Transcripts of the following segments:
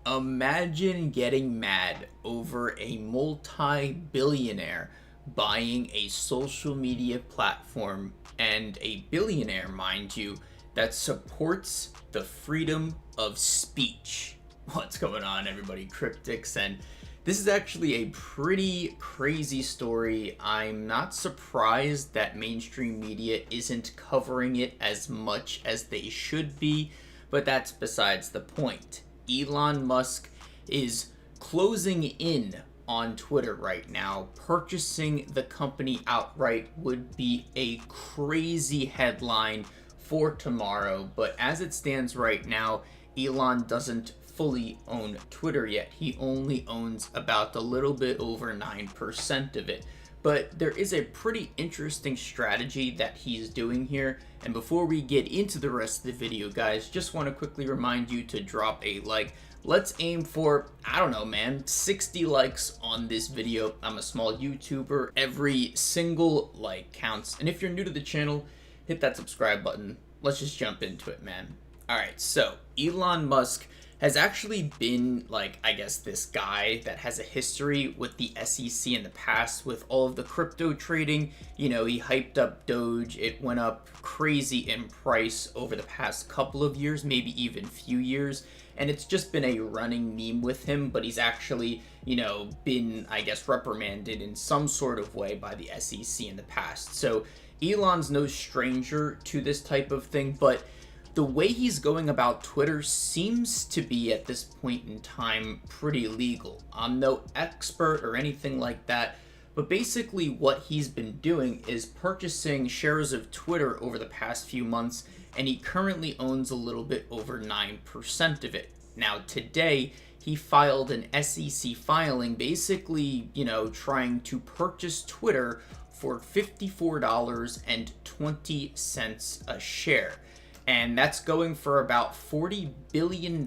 Imagine getting mad over a multi-billionaire buying a social media platform, and a billionaire, mind you, that supports the freedom of speech. What's going on, everybody? Cryptix, and this is actually a pretty crazy story. I'm not surprised that mainstream media isn't covering it as much as they should be, but that's besides the point. Elon Musk is closing in on Twitter right now. Purchasing the company outright would be a crazy headline for tomorrow, but as it stands right now, Elon doesn't fully own Twitter yet. He only owns about a little bit over 9% of it. But there is a pretty interesting strategy that he's doing here. And before we get into the rest of the video, guys, just want to quickly remind you to drop a like. Let's aim for, I don't know, man, 60 likes on this video. I'm a small YouTuber. Every single like counts. And if you're new to the channel, hit that subscribe button. Let's just jump into it, man. All right, so Elon Musk has actually been, like, I guess, this guy that has a history with the SEC in the past with all of the crypto trading. You know, he hyped up Doge. It went up crazy in price over the past couple of years, maybe even few years. And it's just been a running meme with him, but he's actually, you know, been, I guess, reprimanded in some sort of way by the SEC in the past. So Elon's no stranger to this type of thing, but the way he's going about Twitter seems to be, at this point in time, pretty legal. I'm no expert or anything like that, but basically what he's been doing is purchasing shares of Twitter over the past few months, and he currently owns a little bit over 9% of it. Now, today, he filed an SEC filing, basically, you know, trying to purchase Twitter for $54.20 a share. And that's going for about $40 billion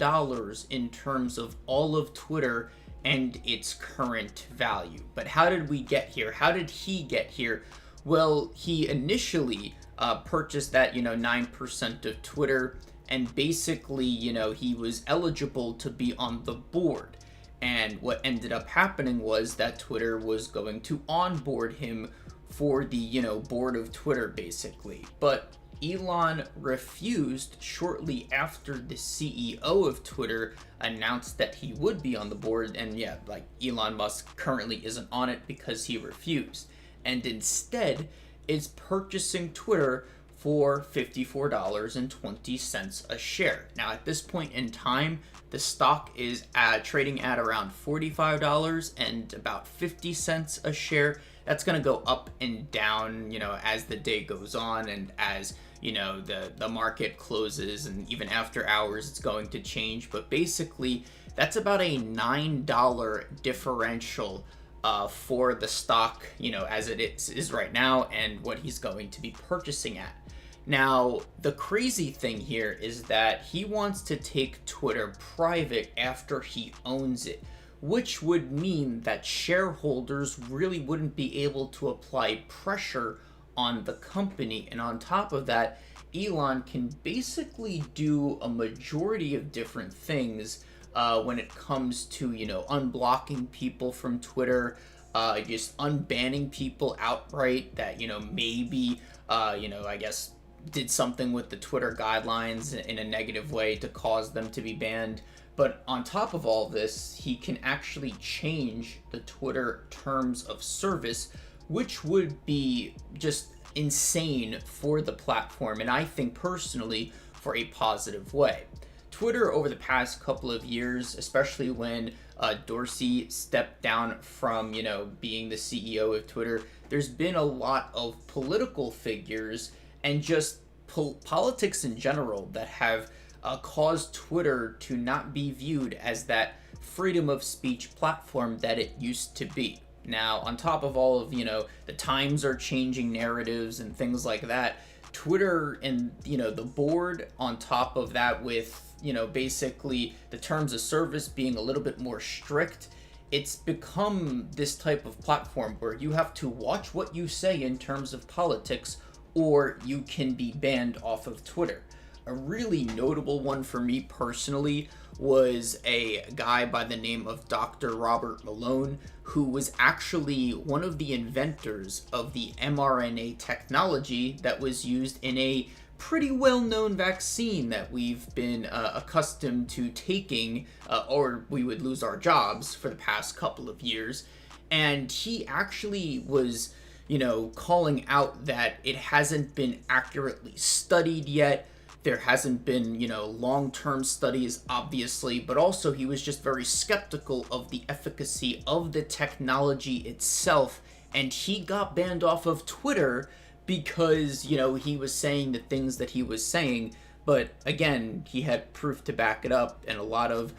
in terms of all of Twitter and its current value. But how did we get here? How did he get here? Well, he initially purchased that, 9% of Twitter, and basically, he was eligible to be on the board. And what ended up happening was that Twitter was going to onboard him for the, board of Twitter, basically. But Elon refused shortly after the CEO of Twitter announced that he would be on the board, and yeah, like, Elon Musk currently isn't on it because he refused, and instead is purchasing Twitter for $54.20 a share. Now, at this point in time, the stock is trading at around $45 and about 50 cents a share. That's going to go up and down, as the day goes on, and as the market closes, and even after hours it's going to change. But basically, that's about a $9 differential for the stock, as it is right now, and what he's going to be purchasing at. Now, the crazy thing here is that he wants to take Twitter private after he owns it, which would mean that shareholders really wouldn't be able to apply pressure on the company. And on top of that, Elon can basically do a majority of different things when it comes to, unblocking people from Twitter, just unbanning people outright that, maybe, I guess, did something with the Twitter guidelines in a negative way to cause them to be banned. But on top of all this, he can actually change the Twitter terms of service, which would be just insane for the platform, and I think personally for a positive way. Twitter over the past couple of years, especially when Dorsey stepped down from, being the CEO of Twitter, there's been a lot of political figures and just politics in general that have caused Twitter to not be viewed as that freedom of speech platform that it used to be. Now, on top of all of, the times are changing narratives and things like that, Twitter and, the board on top of that with, basically the terms of service being a little bit more strict, it's become this type of platform where you have to watch what you say in terms of politics, or you can be banned off of Twitter. A really notable one for me personally was a guy by the name of Dr. Robert Malone, who was actually one of the inventors of the mRNA technology that was used in a pretty well-known vaccine that we've been accustomed to taking, or we would lose our jobs for the past couple of years. And he actually was, calling out that it hasn't been accurately studied yet. There hasn't been, long-term studies, obviously, but also he was just very skeptical of the efficacy of the technology itself, and he got banned off of Twitter because, he was saying the things that he was saying, but again, he had proof to back it up, and a lot of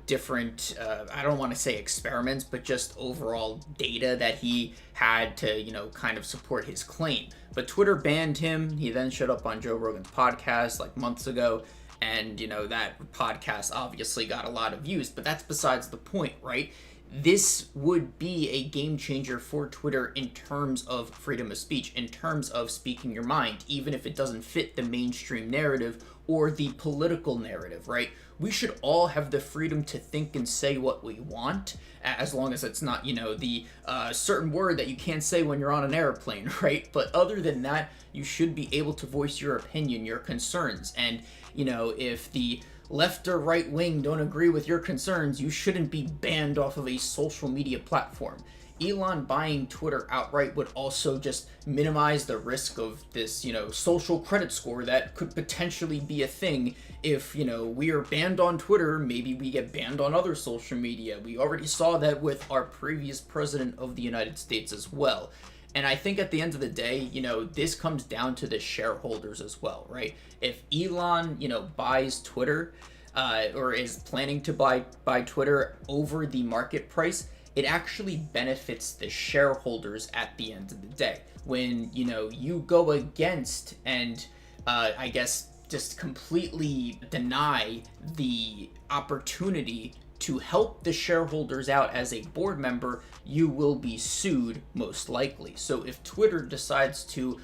different, I don't want to say experiments, but just overall data that he had to, kind of support his claim. But Twitter banned him. He then showed up on Joe Rogan's podcast like months ago, and, that podcast obviously got a lot of views, but that's besides the point, right? This would be a game changer for Twitter in terms of freedom of speech, in terms of speaking your mind, even if it doesn't fit the mainstream narrative or the political narrative, right? We should all have the freedom to think and say what we want, as long as it's not, the certain word that you can't say when you're on an airplane, right? But other than that, you should be able to voice your opinion, your concerns, and, if the left or right wing don't agree with your concerns, you shouldn't be banned off of a social media platform. Elon buying Twitter outright would also just minimize the risk of this, social credit score that could potentially be a thing. If, we are banned on Twitter, maybe we get banned on other social media. We already saw that with our previous president of the United States as well. And I think at the end of the day, this comes down to the shareholders as well, right? If Elon, buys Twitter, or is planning to buy Twitter over the market price, it actually benefits the shareholders at the end of the day. When, you go against and, I guess, just completely deny the opportunity to help the shareholders out as a board member, you will be sued most likely. So if Twitter decides to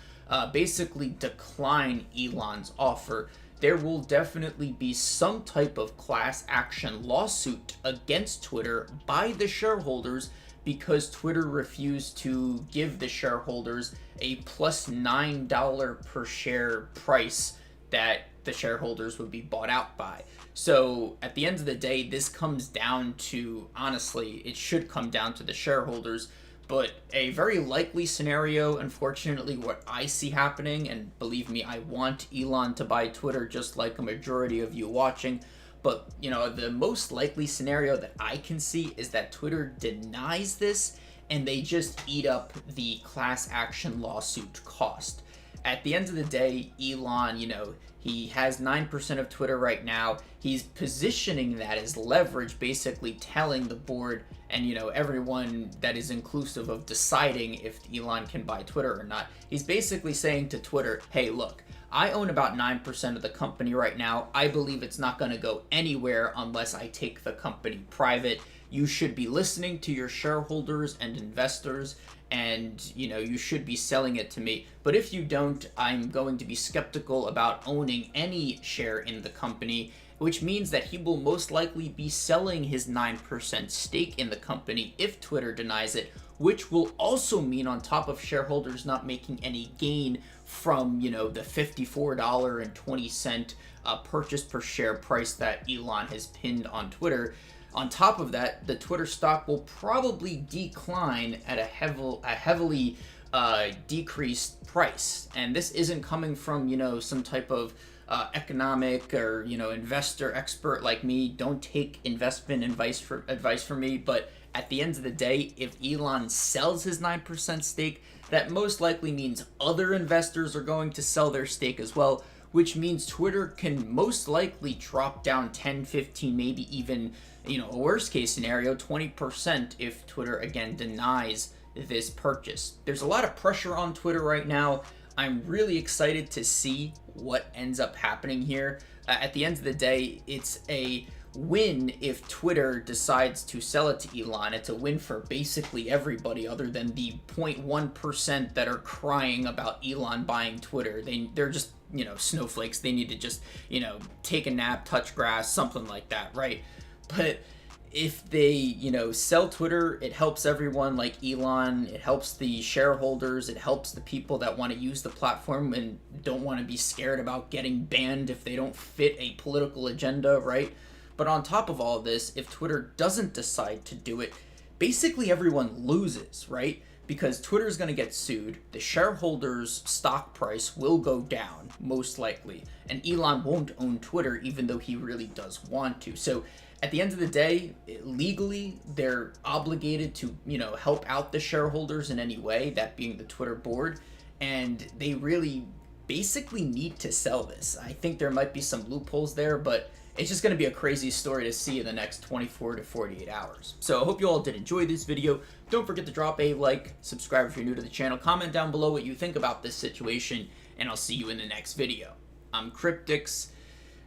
basically decline Elon's offer, there will definitely be some type of class action lawsuit against Twitter by the shareholders because Twitter refused to give the shareholders a plus $9 per share price that the shareholders would be bought out by. So at the end of the day, this comes down to, honestly, it should come down to the shareholders. But a very likely scenario, unfortunately, what I see happening, and believe me, I want Elon to buy Twitter just like a majority of you watching, but, the most likely scenario that I can see is that Twitter denies this and they just eat up the class action lawsuit cost. At the end of the day, Elon, he has 9% of Twitter right now. He's positioning that as leverage, basically telling the board and, everyone that is inclusive of deciding if Elon can buy Twitter or not. He's basically saying to Twitter, hey, look, I own about 9% of the company right now. I believe it's not going to go anywhere unless I take the company private. You should be listening to your shareholders and investors, and you should be selling it to me. But if you don't, I'm going to be skeptical about owning any share in the company, which means that he will most likely be selling his 9% stake in the company if Twitter denies it, which will also mean, on top of shareholders not making any gain from the $54.20 purchase per share price that Elon has pinned on Twitter. On top of that, the Twitter stock will probably decline at a heavily decreased price. And this isn't coming from, some type of economic or, investor expert like me. Don't take investment advice from me. But at the end of the day, if Elon sells his 9% stake, that most likely means other investors are going to sell their stake as well, which means Twitter can most likely drop down 10, 15, maybe even, a worst case scenario, 20% if Twitter again denies this purchase. There's a lot of pressure on Twitter right now. I'm really excited to see what ends up happening here. At the end of the day, it's a win if Twitter decides to sell it to Elon. It's a win for basically everybody other than the 0.1% that are crying about Elon buying Twitter. They're just, snowflakes. They need to just, take a nap, touch grass, something like that, right? But if they, sell Twitter, it helps everyone like Elon. It helps the shareholders. It helps the people that want to use the platform and don't want to be scared about getting banned if they don't fit a political agenda, right? But on top of all this, if Twitter doesn't decide to do it, basically everyone loses, right? Because Twitter's going to get sued, the shareholders' stock price will go down, most likely, and Elon won't own Twitter even though he really does want to. So at the end of the day, legally, they're obligated to, help out the shareholders in any way, that being the Twitter board, and they really basically need to sell this. I think there might be some loopholes there, but it's just going to be a crazy story to see in the next 24 to 48 hours. So I hope you all did enjoy this video. Don't forget to drop a like, subscribe if you're new to the channel, comment down below what you think about this situation, and I'll see you in the next video. I'm Cryptix.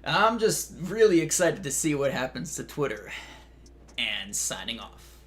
I'm just really excited to see what happens to Twitter. And signing off.